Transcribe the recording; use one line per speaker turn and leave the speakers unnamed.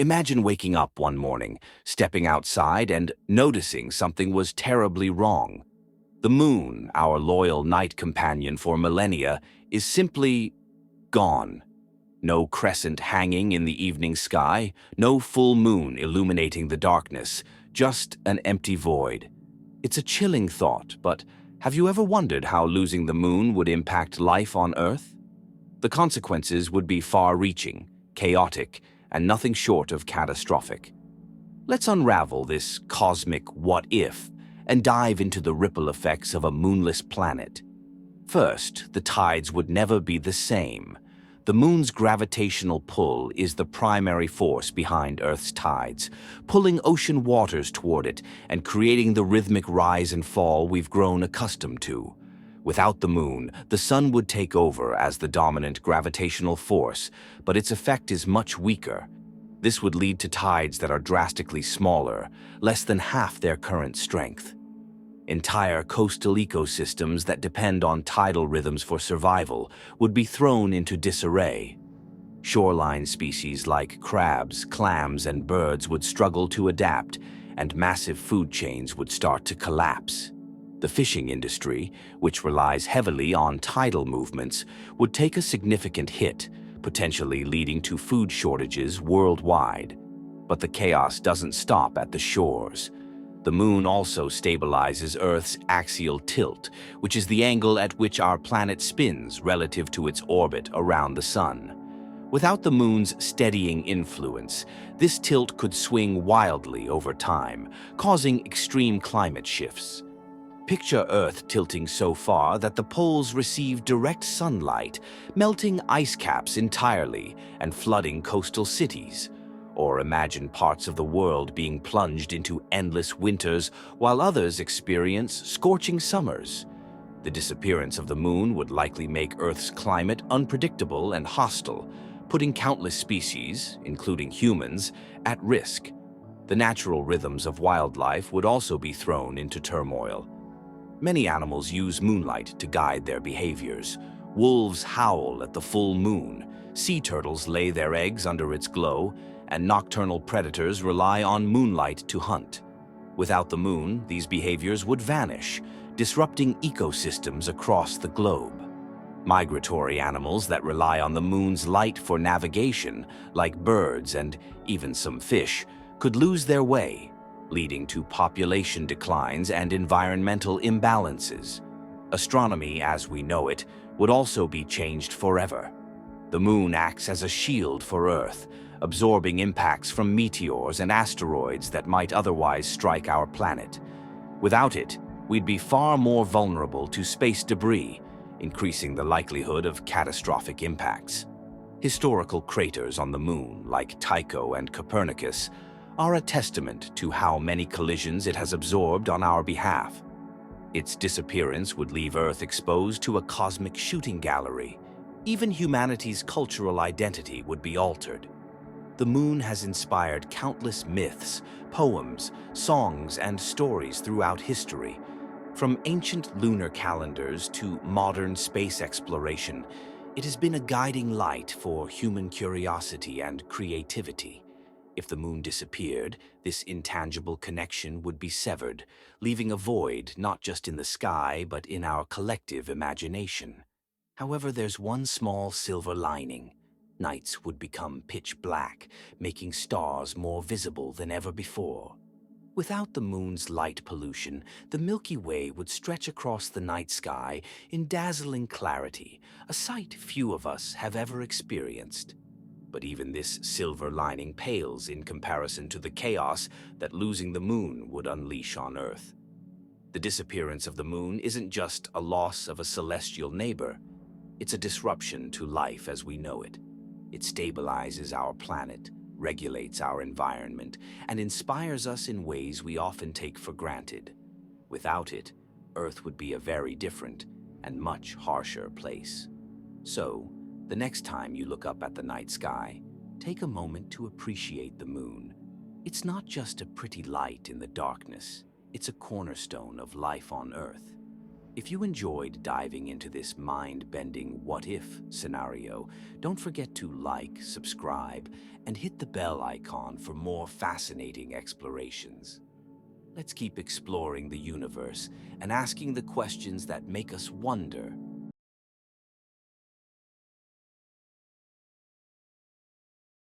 Imagine waking up one morning, stepping outside and noticing something was terribly wrong. The moon, our loyal night companion for millennia, is simply gone. No crescent hanging in the evening sky, no full moon illuminating the darkness, just an empty void. It's a chilling thought, but have you ever wondered how losing the moon would impact life on Earth? The consequences would be far-reaching, chaotic, and nothing short of catastrophic. Let's unravel this cosmic what-if and dive into the ripple effects of a moonless planet. First, the tides would never be the same. The moon's gravitational pull is the primary force behind Earth's tides, pulling ocean waters toward it and creating the rhythmic rise and fall we've grown accustomed to. Without the moon, the sun would take over as the dominant gravitational force, but its effect is much weaker. This would lead to tides that are drastically smaller, less than half their current strength. Entire coastal ecosystems that depend on tidal rhythms for survival would be thrown into disarray. Shoreline species like crabs, clams, and birds would struggle to adapt, and massive food chains would start to collapse. The fishing industry, which relies heavily on tidal movements, would take a significant hit, potentially leading to food shortages worldwide. But the chaos doesn't stop at the shores. The moon also stabilizes Earth's axial tilt, which is the angle at which our planet spins relative to its orbit around the sun. Without the moon's steadying influence, this tilt could swing wildly over time, causing extreme climate shifts. Picture Earth tilting so far that the poles receive direct sunlight, melting ice caps entirely and flooding coastal cities. Or imagine parts of the world being plunged into endless winters while others experience scorching summers. The disappearance of the moon would likely make Earth's climate unpredictable and hostile, putting countless species, including humans, at risk. The natural rhythms of wildlife would also be thrown into turmoil. Many animals use moonlight to guide their behaviors. Wolves howl at the full moon, sea turtles lay their eggs under its glow, and nocturnal predators rely on moonlight to hunt. Without the moon, these behaviors would vanish, disrupting ecosystems across the globe. Migratory animals that rely on the moon's light for navigation, like birds and even some fish, could lose their way, leading to population declines and environmental imbalances. Astronomy, as we know it, would also be changed forever. The moon acts as a shield for Earth, absorbing impacts from meteors and asteroids that might otherwise strike our planet. Without it, we'd be far more vulnerable to space debris, increasing the likelihood of catastrophic impacts. Historical craters on the moon, like Tycho and Copernicus, are a testament to how many collisions it has absorbed on our behalf. Its disappearance would leave Earth exposed to a cosmic shooting gallery. Even humanity's cultural identity would be altered. The moon has inspired countless myths, poems, songs, and stories throughout history. From ancient lunar calendars to modern space exploration, it has been a guiding light for human curiosity and creativity. If the moon disappeared, this intangible connection would be severed, leaving a void not just in the sky but in our collective imagination. However, there's one small silver lining. Nights would become pitch black, making stars more visible than ever before. Without the moon's light pollution, the Milky Way would stretch across the night sky in dazzling clarity, a sight few of us have ever experienced. But even this silver lining pales in comparison to the chaos that losing the moon would unleash on Earth. The disappearance of the moon isn't just a loss of a celestial neighbor. It's a disruption to life as we know it. It stabilizes our planet, regulates our environment, and inspires us in ways we often take for granted. Without it, Earth would be a very different and much harsher place. So, the next time you look up at the night sky, take a moment to appreciate the moon. It's not just a pretty light in the darkness, it's a cornerstone of life on Earth. If you enjoyed diving into this mind-bending what-if scenario, don't forget to like, subscribe, and hit the bell icon for more fascinating explorations. Let's keep exploring the universe and asking the questions that make us wonder